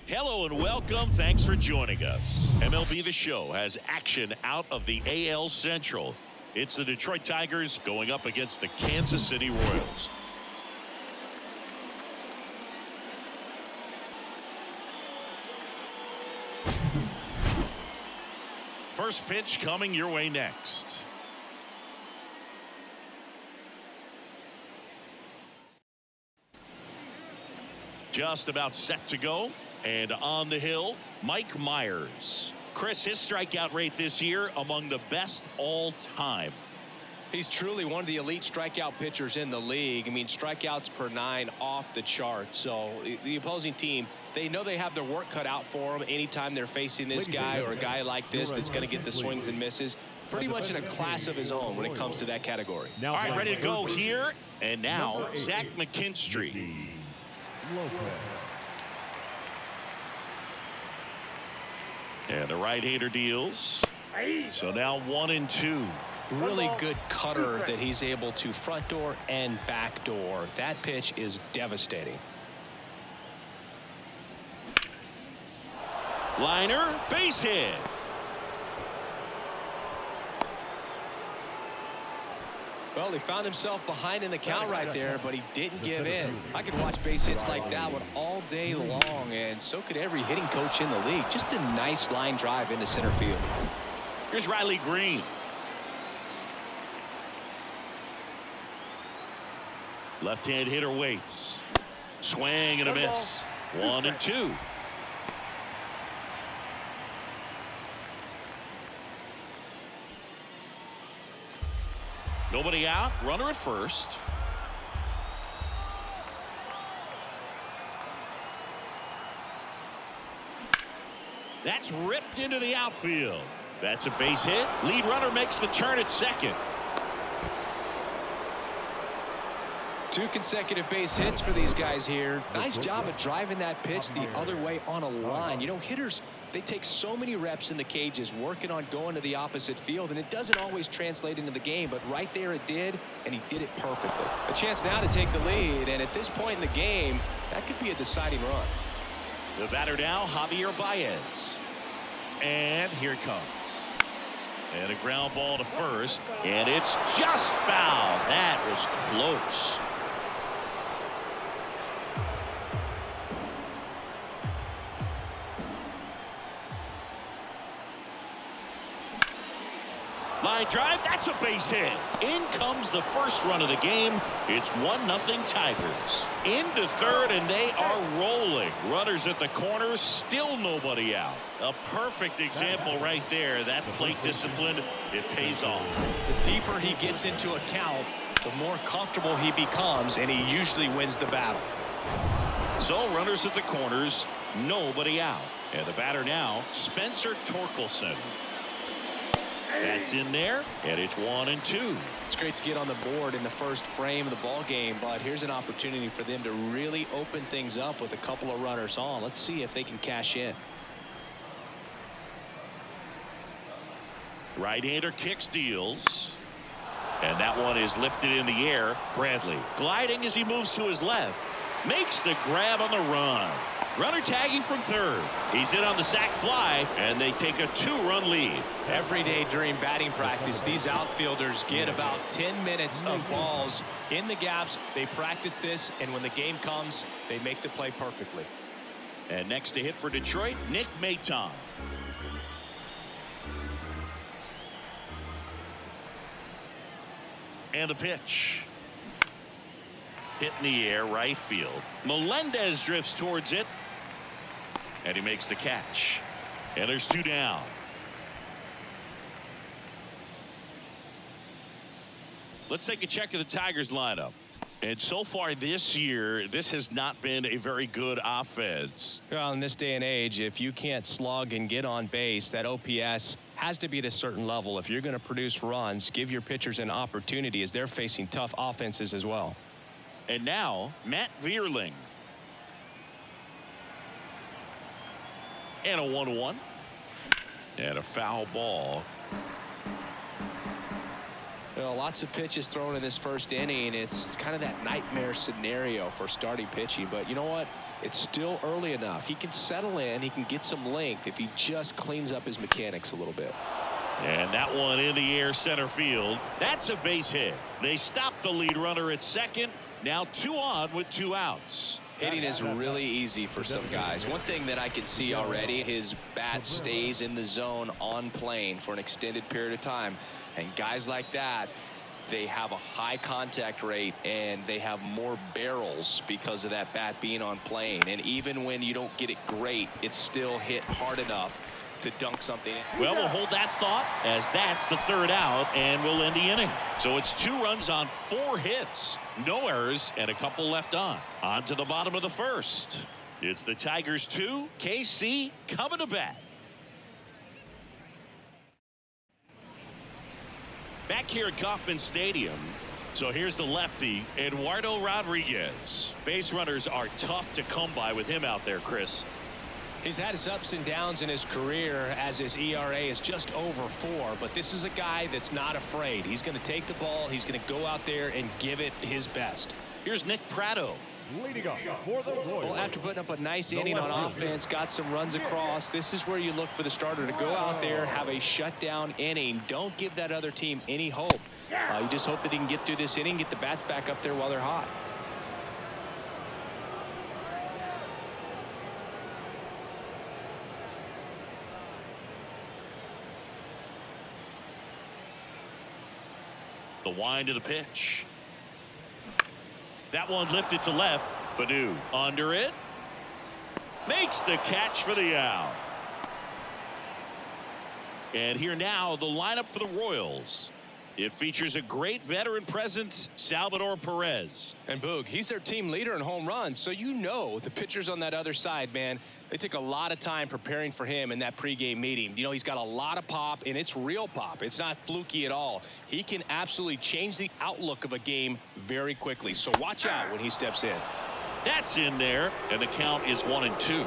Hello and welcome. Thanks for joining us. MLB The Show has action out of the AL Central. It's the Detroit Tigers going up against the Kansas City Royals. First pitch coming your way next. Just about set to go. And on the hill, Mike Myers. Chris, his strikeout rate this year among the best all time. He's truly one of the elite strikeout pitchers in the league. I mean, strikeouts per 9 off the chart. So the opposing team, they know they have their work cut out for them anytime they're facing this guy or a guy like this that's going to get the swings and misses. Pretty much in a class of his own when it comes to that category. All right, ready to go here. And now, Zach McKinstry. And the right-hander deals. So now 1-2. Really good cutter that he's able to front door and back door. That pitch is devastating. Liner, base hit. Well, he found himself behind in the count right there, but he didn't give in. I could watch base hits like that one all day long, and so could every hitting coach in the league. Just a nice line drive into center field. Here's Riley Green. Left-hand hitter waits. Swing and a miss. 1-2. Nobody out. Runner at first. That's ripped into the outfield. That's a base hit. Lead runner makes the turn at second. 2 consecutive base hits for these guys here. Nice job of driving that pitch the other way on a line. You know, hitters, they take so many reps in the cages working on going to the opposite field, and it doesn't always translate into the game, but right there it did, and he did it perfectly. A chance now to take the lead, and at this point in the game, that could be a deciding run. The batter now, Javier Baez. And here it comes. And a ground ball to first, and it's just foul. That was close. Line drive, that's a base hit. In comes the first run of the game. It's 1-0 Tigers. Into third, and they are rolling. Runners at the corners, still nobody out. A perfect example right there. That plate discipline, it pays off. The deeper he gets into a count, the more comfortable he becomes, and he usually wins the battle. So runners at the corners, nobody out. And the batter now, Spencer Torkelson. That's in there, and it's 1-2. It's great to get on the board in the first frame of the ball game, but here's an opportunity for them to really open things up with a couple of runners on. Let's see if they can cash in. Right-hander kicks, deals. And that one is lifted in the air. Bradley gliding as he moves to his left. Makes the grab on the run. Runner tagging from third. He's in on the sac fly, and they take a 2-run lead. Every day during batting practice, these outfielders get about 10 minutes of balls in the gaps. They practice this, and when the game comes, they make the play perfectly. And next to hit for Detroit, Nick Maton. And the pitch. Hit in the air, right field. Melendez drifts towards it. And he makes the catch. And there's 2 down. Let's take a check of the Tigers lineup. And so far this year, this has not been a very good offense. Well, in this day and age, if you can't slug and get on base, that OPS has to be at a certain level. If you're going to produce runs, give your pitchers an opportunity as they're facing tough offenses as well. And now, Matt Vierling. And a 1-1. And a foul ball. Well, a lot lots of pitches thrown in this first inning. It's kind of that nightmare scenario for starting pitching. But you know what? It's still early enough. He can settle in. He can get some length if he just cleans up his mechanics a little bit. And that one in the air center field. That's a base hit. They stopped the lead runner at second. Now 2 on with 2 outs. Hitting is really easy for some guys. One thing that I can see already, his bat stays in the zone on plane for an extended period of time. And guys like that, they have a high contact rate and they have more barrels because of that bat being on plane. And even when you don't get it great, it's still hit hard enough to dunk something in. Well, we'll hold that thought as that's the 3rd out, and we'll end the inning. So it's 2 runs on 4 hits, no errors, and a couple left on. On to the bottom of the 1st. It's the Tigers 2, KC coming to bat. Back here at Kauffman Stadium. So here's the lefty, Eduardo Rodriguez. Base runners are tough to come by with him out there, Chris. He's had his ups and downs in his career as his ERA is just over 4, but this is a guy that's not afraid. He's going to take the ball. He's going to go out there and give it his best. Here's Nick Pratto. Leading up for the Royals. Well, after putting up a nice inning on offense, got some runs across, this is where you look for the starter to go out there, have a shutdown inning. Don't give that other team any hope. You just hope that he can get through this inning, get the bats back up there while they're hot. The wind of the pitch. That one lifted to left. Baddoo under it. Makes the catch for the out. And here now, the lineup for the Royals. It features a great veteran presence, Salvador Perez. And Boog, he's their team leader in home runs, so you know the pitchers on that other side, man, they took a lot of time preparing for him in that pregame meeting. You know, he's got a lot of pop, and it's real pop. It's not fluky at all. He can absolutely change the outlook of a game very quickly, so watch out when he steps in. That's in there, and the count is 1-2.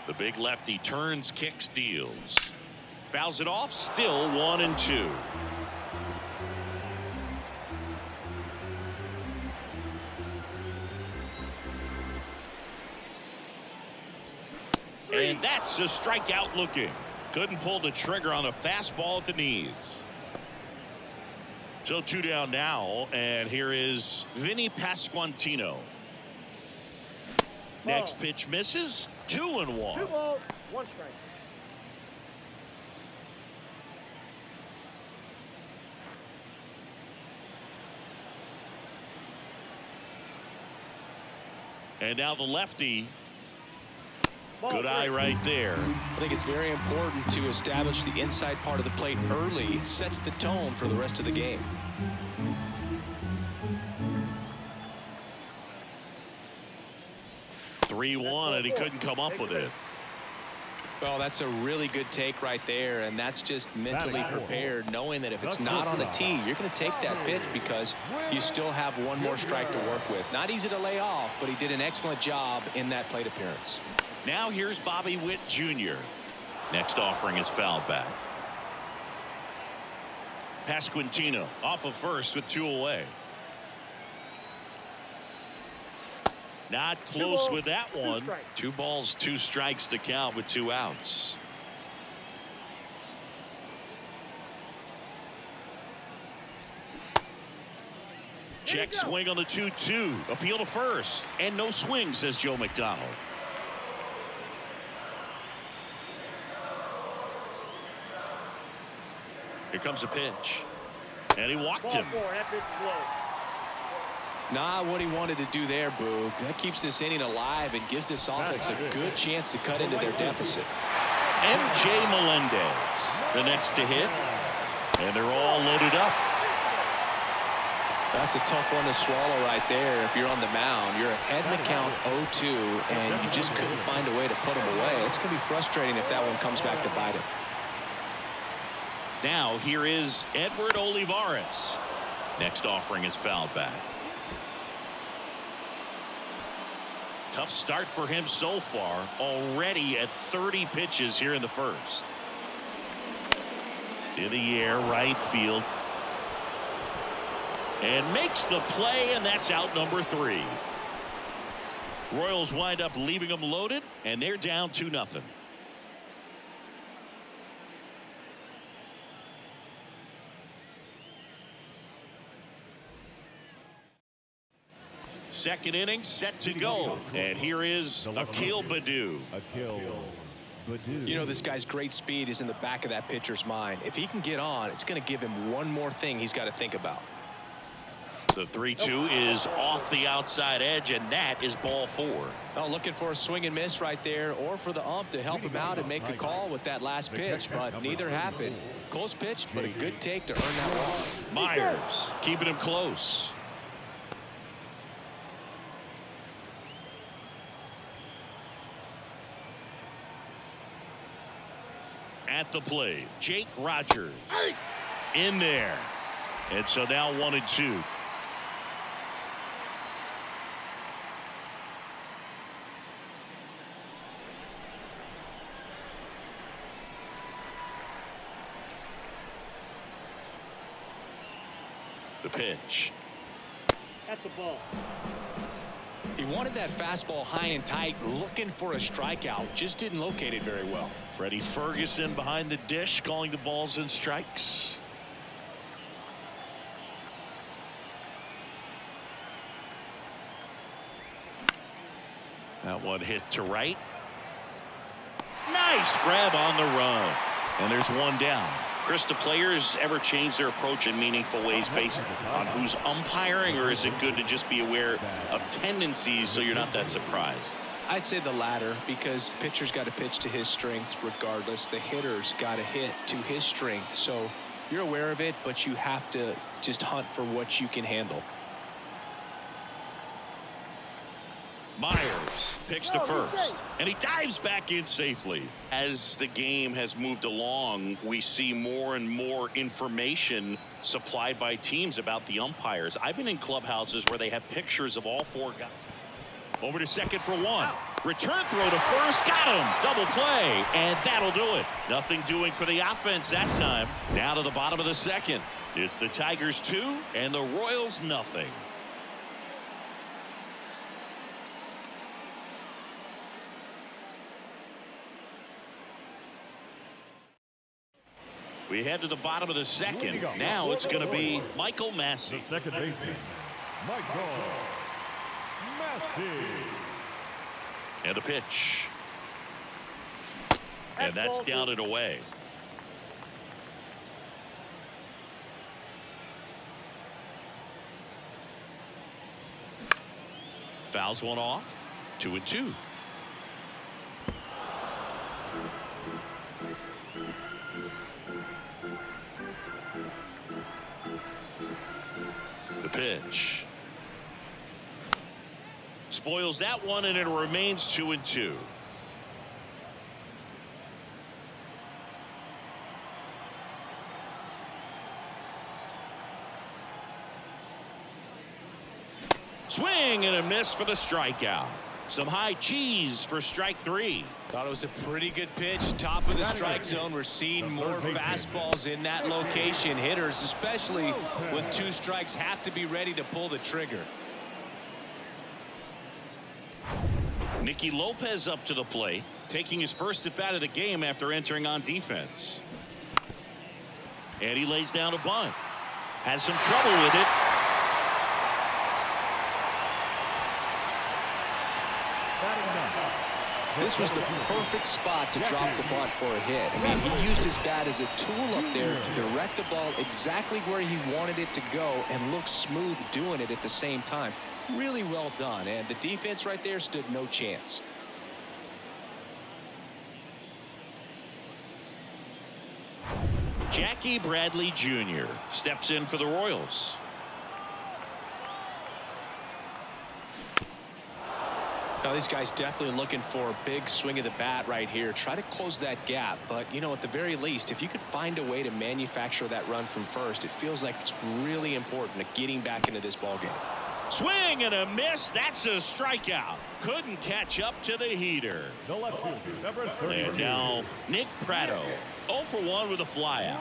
The big lefty turns, kicks, deals. Fouls it off, still 1-2. And that's a strikeout looking. Couldn't pull the trigger on a fastball at the knees. So 2 down now, and here is Vinny Pasquantino. Next pitch misses. 2-1. 2 balls, 1 strike. And now the lefty. Good eye right there. I think it's very important to establish the inside part of the plate early. Sets the tone for the rest of the game. (3-1) and he couldn't come up with it. Well, that's a really good take right there, and that's just mentally prepared, knowing that if it's not on a tee, you're going to take that pitch because you still have one more strike to work with. Not easy to lay off, but he did an excellent job in that plate appearance. Now here's Bobby Witt Jr. Next offering is fouled back. Pasquantino off of first with 2 away. Not close with that one. 2 balls, 2 strikes to count with 2 outs. Check swing on the 2-2. Appeal to first. And no swing, says Joe McDonald. Here comes a pitch. And he walked him. Not what he wanted to do there, Boog. That keeps this inning alive and gives this offense a good chance to cut into their deficit. MJ Melendez, the next to hit. And they're all loaded up. That's a tough one to swallow right there. If you're on the mound, you're ahead in the count 0-2, and you just couldn't find a way to put him away. It's going to be frustrating if that one comes back to bite him. Now here is Edward Olivares. Next offering is fouled back. Tough start for him so far, already at 30 pitches here in the first. In the air, right field. And makes the play, and that's out number 3. Royals wind up leaving them loaded, and they're down 2-0. Second inning set to go, and here is Akil Baddoo. You know, this guy's great speed is in the back of that pitcher's mind. If he can get on, it's going to give him one more thing he's got to think about. The 3-2 is off the outside edge, and that is ball 4. Oh, looking for a swing and miss right there, or for the ump to help him out and make a call with that last pitch, but neither happened. Close pitch, but a good take to earn that ball. Myers keeping him close. At the plate, Jake Rogers in there, and so now 1-2. The pitch. That's a ball. He wanted that fastball high and tight, looking for a strikeout. Just didn't locate it very well. Freddie Ferguson behind the dish, calling the balls and strikes. That one hit to right. Nice grab on the run. And there's one down. Chris, do players ever change their approach in meaningful ways based on who's umpiring, or is it good to just be aware of tendencies so you're not that surprised? I'd say the latter, because the pitcher's got to pitch to his strengths regardless. The hitter's got to hit to his strength. So you're aware of it, but you have to just hunt for what you can handle. Myers picks to first, and he dives back in safely. As the game has moved along, we see more and more information supplied by teams about the umpires. I've been in clubhouses where they have pictures of all 4 guys. Over to second for 1. Return throw to first. Got him. Double play, and that'll do it. Nothing doing for the offense that time. Now to the bottom of the second. It's the Tigers 2 and the Royals nothing. We head to the bottom of the second. Now it's going to be Michael Massey. The second baseman, Michael Massey. And the pitch. And that's down and away. Fouls one off. 2-2. The pitch. Spoils that one, and it remains 2-2. Swing and a miss for the strikeout. Some high cheese for strike 3. Thought it was a pretty good pitch. Top of the strike zone. We're seeing more fastballs in that location. Hitters, especially with 2 strikes, have to be ready to pull the trigger. Nicky Lopez up to the plate, taking his first at bat of the game after entering on defense. And he lays down a bunt. Has some trouble with it. This was the perfect spot to drop the bunt for a hit. I mean, he used his bat as a tool up there to direct the ball exactly where he wanted it to go and look smooth doing it at the same time. Really well done, and the defense right there stood no chance. Jackie Bradley Jr. steps in for the Royals. Now, this guy's definitely looking for a big swing of the bat right here. Try to close that gap. But, you know, at the very least, if you could find a way to manufacture that run from first, it feels like it's really important to getting back into this ballgame. Swing and a miss. That's a strikeout. Couldn't catch up to the heater. The left fielder, number 30. And now Nick Pratto, 0 for 1 with a flyout.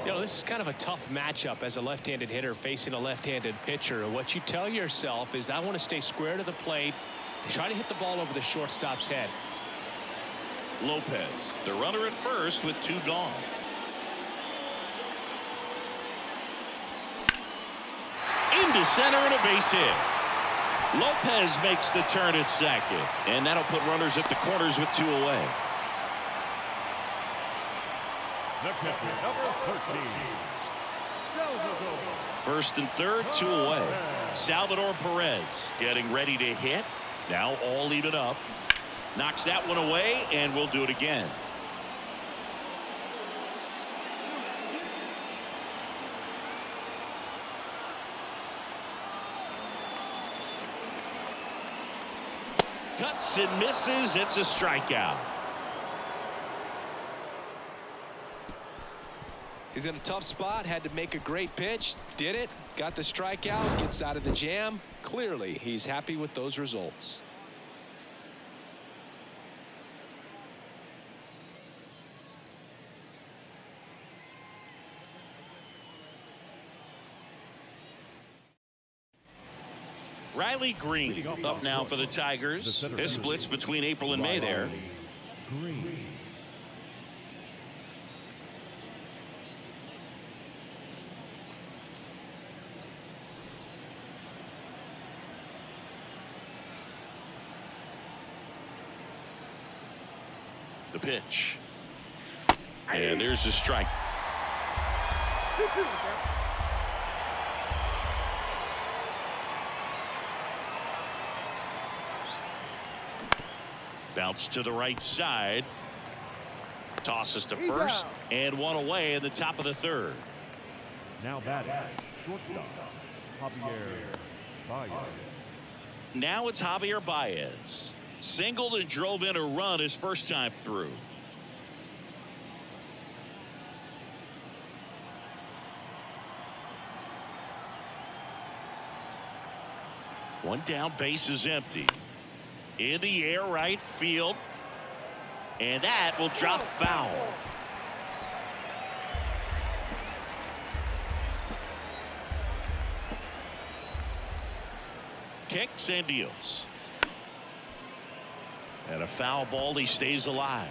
You know, this is kind of a tough matchup as a left-handed hitter facing a left-handed pitcher. What you tell yourself is, I want to stay square to the plate, try to hit the ball over the shortstop's head. Lopez, the runner at first with 2 gone. Into center and a base hit. Lopez makes the turn at second, and that'll put runners at the corners with 2 away. The catcher, number 13. First and third, 2 away. Salvador Perez getting ready to hit. Now all even up. Knocks that one away, and we'll do it again. Cuts and misses. It's a strikeout. He's in a tough spot, had to make a great pitch, did it, got the strikeout, gets out of the jam. Clearly, he's happy with those results. Riley Green up now for the Tigers. This splits between April and May there. Green. The pitch. And there's the strike. Bounce to the right side. Tosses to first. And 1 away in the top of the third. Now batting, shortstop, Javier Baez. Now it's Javier Baez. Singled and drove in a run his first time through. One down, base is empty. In the air, right field. And that will drop foul. Kicks and deals. And a foul ball, he stays alive.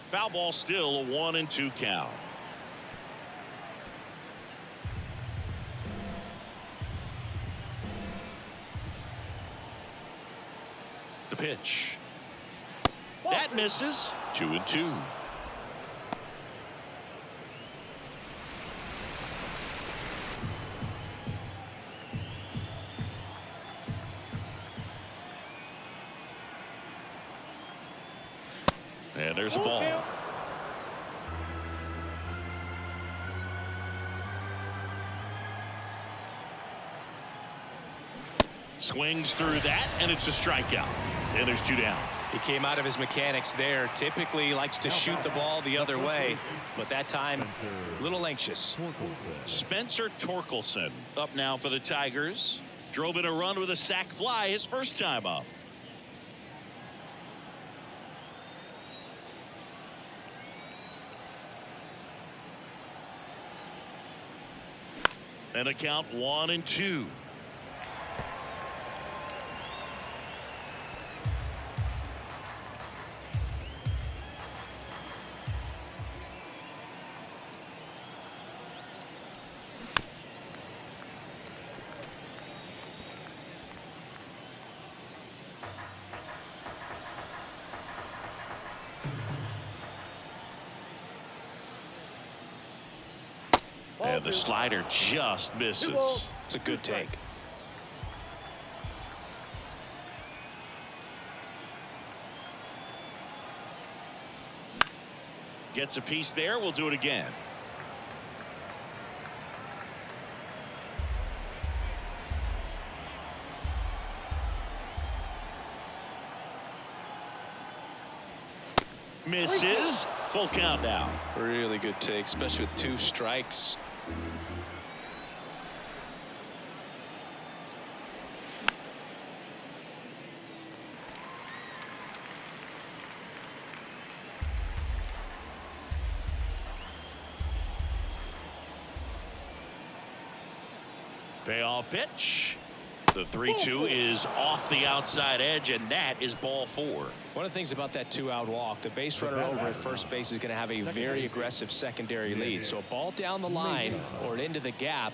Foul ball, still a 1-2 count. The pitch. That misses. 2-2. And there's a ball. Swings through that, and it's a strikeout. And there's 2 down. He came out of his mechanics there. Typically he likes to shoot the ball the other way, but that time a little anxious. Spencer Torkelson up now for the Tigers. Drove in a run with a sac fly his first time up. And a count 1-2. And the slider just misses. It's a good take. Gets a piece there. We'll do it again. Misses. Full count now. Really good take, especially with 2 strikes. Payoff pitch. The 3-2 is off the outside edge, and that is ball 4. One of the things about that 2-out walk, the base runner over at first base is going to have a very aggressive secondary lead. So a ball down the line or into the gap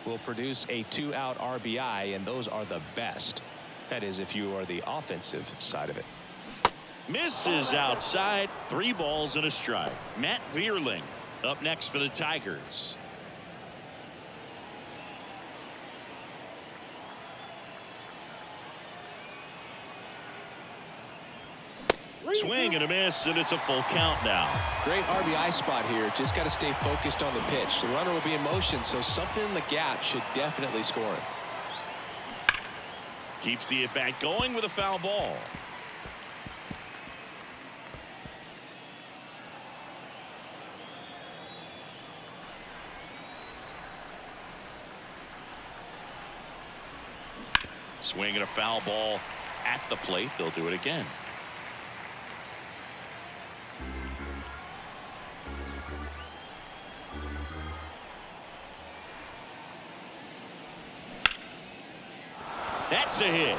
will produce a 2-out RBI, and those are the best. That is, if you are the offensive side of it. Misses outside. 3 balls and a strike. Matt Vierling up next for the Tigers. Swing and a miss, and it's a full count now. Great RBI spot here. Just got to stay focused on the pitch. The runner will be in motion, so something in the gap should definitely score it. Keeps the at-bat going with a foul ball. Swing and a foul ball at the plate. They'll do it again. That's a hit.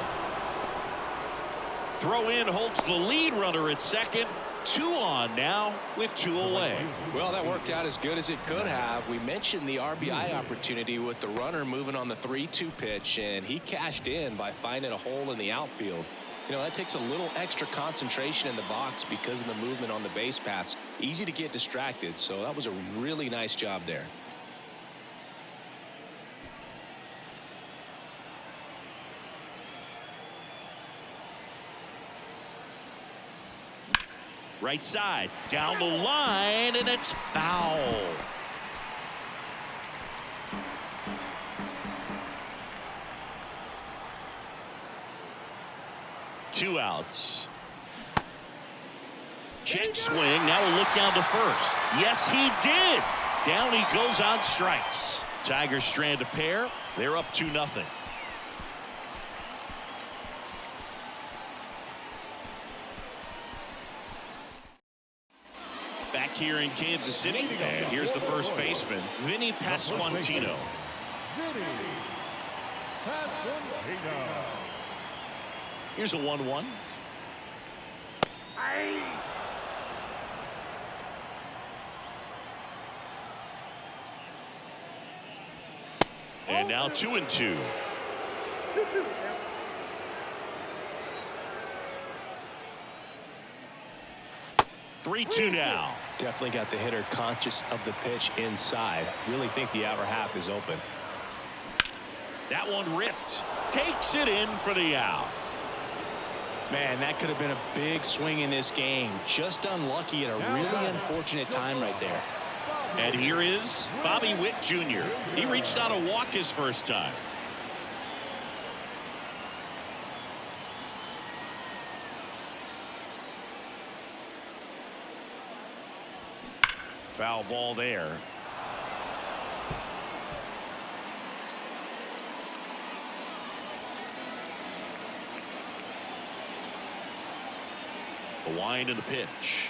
Throw in holds the lead runner at second. 2 on now with 2 away. Well, that worked out as good as it could have. We mentioned the RBI opportunity with the runner moving on the 3-2 pitch, and he cashed in by finding a hole in the outfield. You know, that takes a little extra concentration in the box because of the movement on the base paths. Easy to get distracted, so that was a really nice job there. Right side, down the line, and it's foul. Two outs. Check swing. Now a look down to first. Yes, he did. Down he goes on strikes. Tigers strand a pair. They're up 2-0. Back here in Kansas City, and here's the first baseman, Vinny Pasquantino. Here's a 1-1. And now 2-2. Three-two now. Definitely got the hitter conscious of the pitch inside. Really think the outer half is open. That one ripped. Takes it in for the out. Man, that could have been a big swing in this game. Just unlucky at a really unfortunate time right there. And here is Bobby Witt Jr. He reached out a walk his first time. Foul ball there. The wind and the pitch.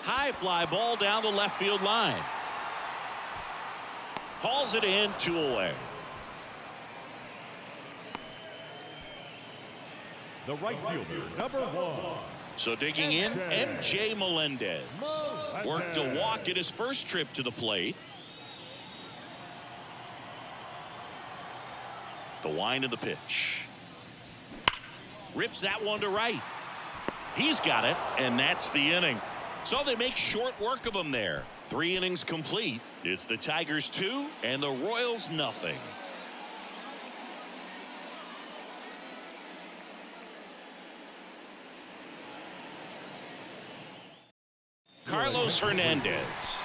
High fly ball down the left field line. Hauls it in, 2 away. The right fielder, number 1. So digging in, MJ Melendez worked a walk at his first trip to the plate. The wind of the pitch. Rips that one to right. He's got it, and that's the inning. So they make short work of him there. 3 innings complete. It's the Tigers 2 and the Royals nothing. Carlos Hernandez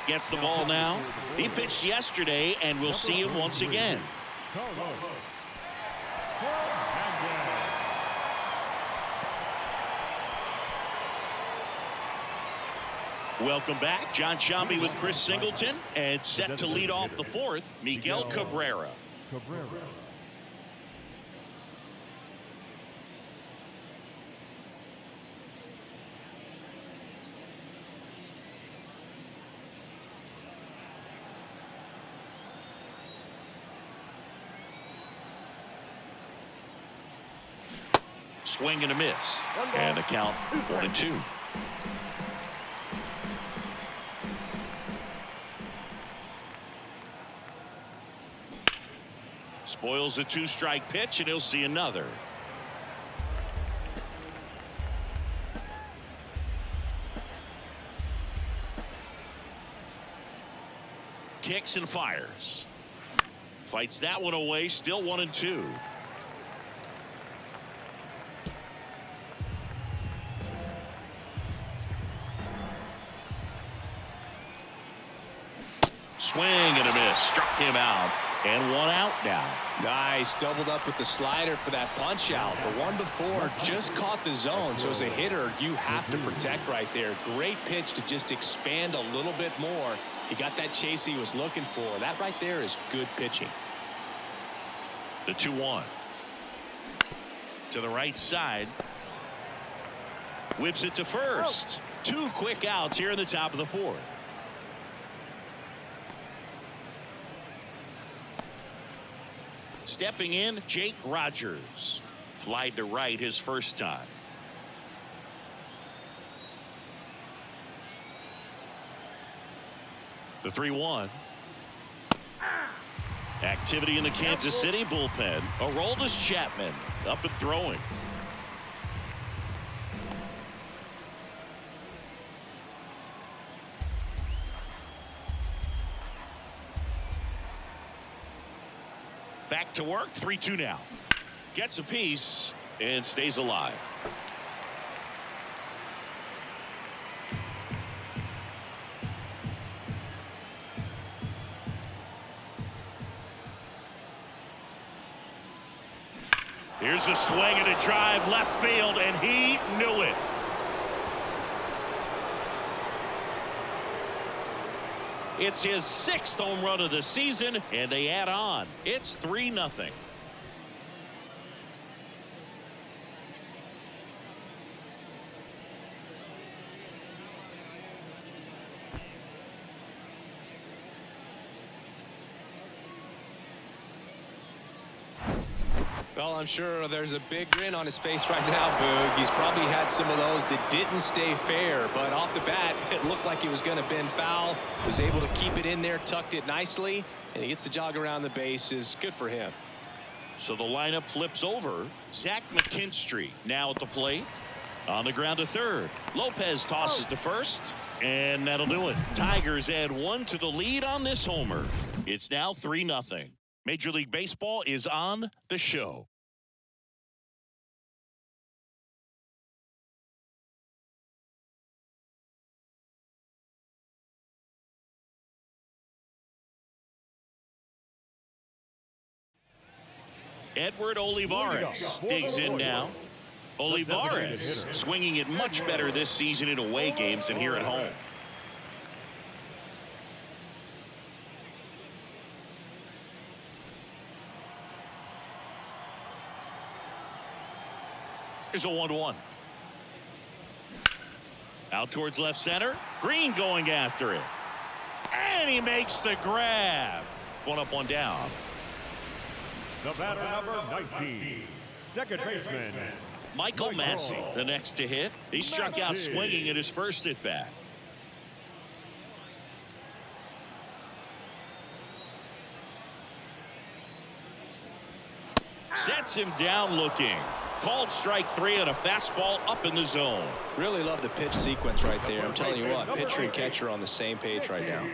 gets the ball now. He pitched yesterday, and we'll see him once again. Welcome back. John Shambi with Chris Singleton, and set to lead off the fourth, Miguel Cabrera. Swing and a miss, and the count 1-2. Spoils the two-strike pitch, and he'll see another. Kicks and fires. Fights that one away, still 1-2. Swing and a miss. Struck him out. And one out now. Nice. Doubled up with the slider for that punch out. The one before just caught the zone. So as a hitter, you have to protect right there. Great pitch to just expand a little bit more. He got that chase he was looking for. That right there is good pitching. The 2-1. To the right side. Whips it to first. Two quick outs here in the top of the fourth. Stepping in, Jake Rogers. Flied to right his first time. The 3-1. Activity in the Kansas City bullpen. Aroldis Chapman up and throwing. Back to work. 3-2 now. Gets a piece and stays alive. Here's a swing and a drive left field, and he knew it. It's his 6th home run of the season, and they add on. It's 3-0. Well, I'm sure there's a big grin on his face right now, Boog. He's probably had some of those that didn't stay fair, but off the bat, it looked like he was going to bend foul. Was able to keep it in there, tucked it nicely, and he gets the jog around the bases. Good for him. So the lineup flips over. Zach McKinstry now at the plate. On the ground to third. Lopez tosses to first, and that'll do it. Tigers add 1 to the lead on this homer. It's now 3-0. Major League Baseball is on the show. Edward Olivares digs in now. Olivares swinging it much better this season in away games than here at home. Here's a 1-1. Out towards left center. Green going after it. And he makes the grab. 1 up, 1 down. The batter, number 19, second baseman, Michael Massey, the next to hit. He struck out swinging at his first at bat. Sets him down looking. Called strike 3 on a fastball up in the zone. Really love the pitch sequence right there. I'm telling you what, pitcher and catcher on the same page right now.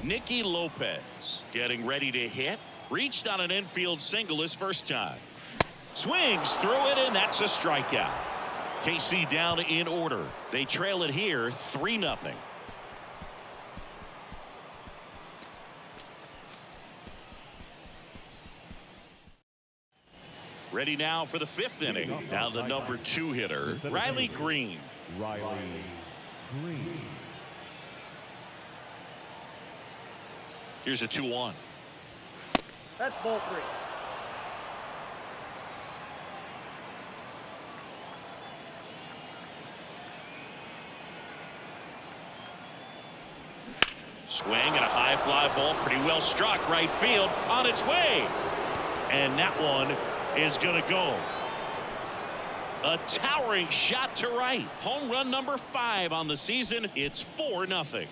Nicky Lopez getting ready to hit. Reached on an infield single his first time. Swings through it, and that's a strikeout. KC down in order. They trail it here 3-0. Ready now for the 5th inning. Now the number 2 hitter, Riley Green. Here's a 2-1. That's ball 3. Swing and a high fly ball, pretty well struck right field, on its way. And that one is going to go. A towering shot to right. Home run number 5 on the season. It's 4-0.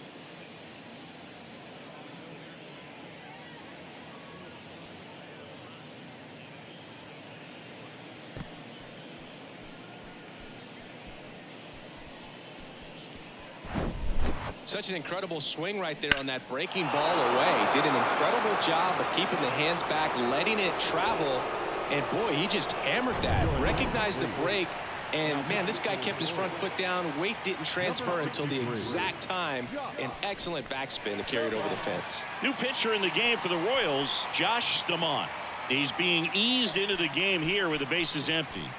Such an incredible swing right there on that breaking ball away. Did an incredible job of keeping the hands back, letting it travel. And boy, he just hammered that. Recognized the break. And man, this guy kept his front foot down. Weight didn't transfer until the exact time. An excellent backspin to carry it over the fence. New pitcher in the game for the Royals, Josh Stamont. He's being eased into the game here with the bases empty.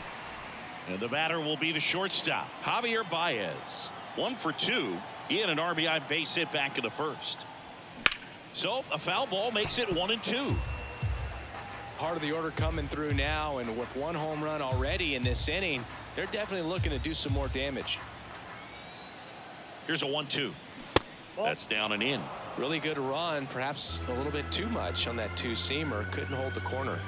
And the batter will be the shortstop, Javier Baez. 1 for 2. He had an RBI base hit back in the first. So a foul ball makes it 1-2. Part of the order coming through now, and with 1 home run already in this inning, they're definitely looking to do some more damage. Here's a 1-2. That's down and in. Really good run, perhaps a little bit too much on that 2-seamer. Couldn't hold the corner.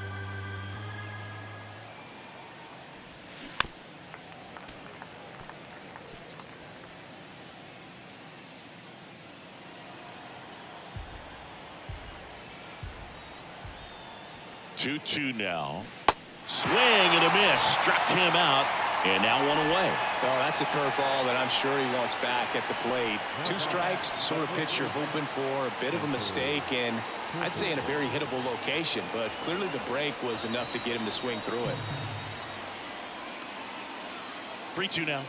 Two now. Swing and a miss. Struck him out. And now 1 away. Oh, that's a curveball that I'm sure he wants back at the plate. 2 strikes, the sort of pitch you're hoping for. A bit of a mistake, and I'd say in a very hittable location. But clearly the break was enough to get him to swing through it. 3-2 now.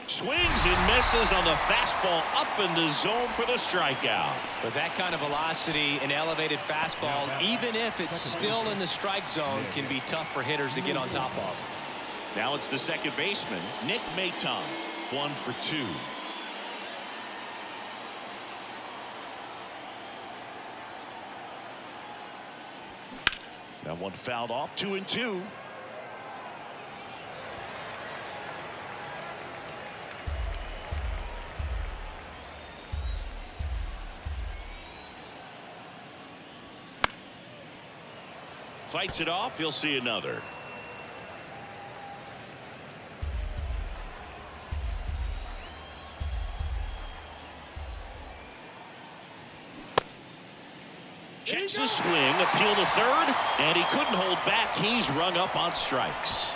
Swings and misses on the fastball up in the zone for the strikeout. With that kind of velocity, an elevated fastball, even if it's still in the strike zone, can be tough for hitters to get on top of. Now it's the second baseman, Nick Maton. 1 for 2. That one fouled off. 2-2. Fights it off. You'll see another. Checks the swing, appeal to third, and he couldn't hold back. He's rung up on strikes.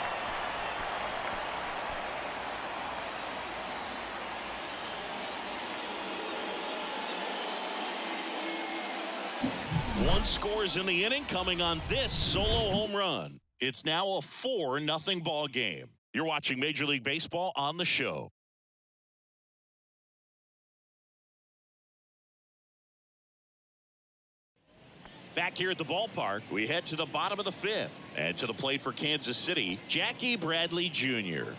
One scores in the inning coming on this solo home run. It's now a 4-0 ball game. You're watching Major League Baseball on the show. Back here at the ballpark, we head to the bottom of the 5th. And to the plate for Kansas City, Jackie Bradley Jr.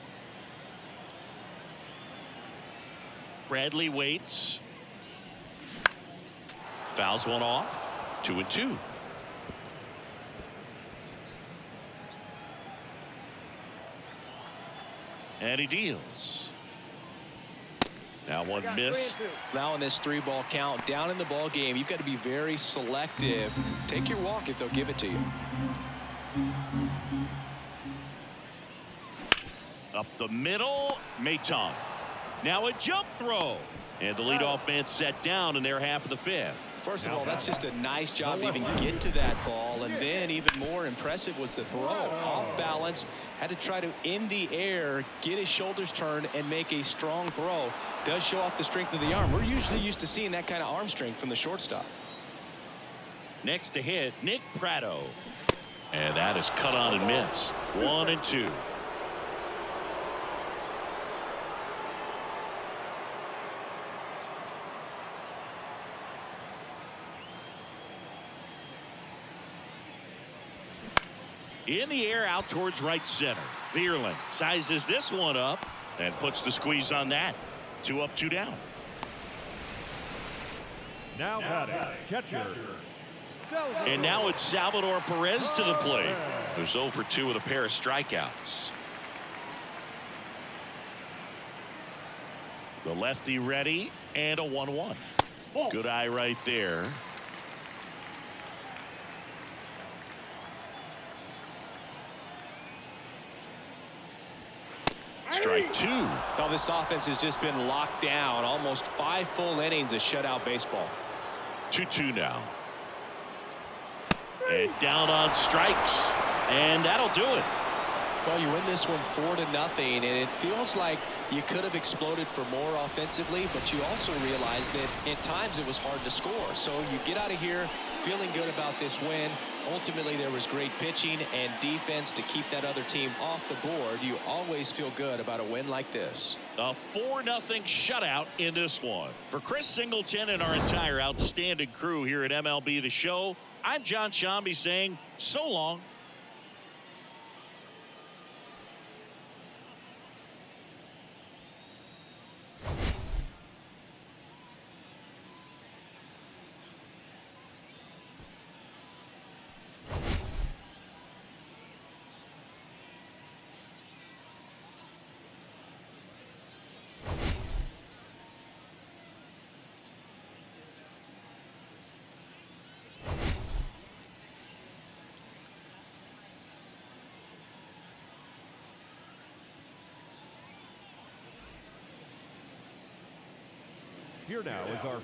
Bradley waits. Fouls one off. 2-2. And he deals. Now one missed. Now in this 3-ball count, down in the ball game, you've got to be very selective. Take your walk if they'll give it to you. Up the middle, Maton. Now a jump throw. And the leadoff man set down in their half of the 5th. First of all, that's just a nice job to even get to that ball. And then even more impressive was the throw. Off balance, had to try to, in the air, get his shoulders turned and make a strong throw. Does show off the strength of the arm. We're usually used to seeing that kind of arm strength from the shortstop. Next to hit, Nick Pratto. And that is cut on and missed. 1-2. In the air out towards right center. Vierling sizes this one up and puts the squeeze on that. 2 up, 2 down. Now batting, catcher. And now it's Salvador Perez to the plate. Who's 0 for 2 with a pair of strikeouts. The lefty ready and a 1-1. Good eye right there. Strike 2. Well, this offense has just been locked down. Almost 5 full innings of shutout baseball. 2-2 now. And down on strikes. And that'll do it. Well, you win this one 4-0, and it feels like you could have exploded for more offensively, but you also realize that at times it was hard to score. So you get out of here feeling good about this win. Ultimately, there was great pitching and defense to keep that other team off the board. You always feel good about a win like this. A 4-0 shutout in this one. For Chris Singleton and our entire outstanding crew here at MLB The Show, I'm John Shambi saying so long. Here now is our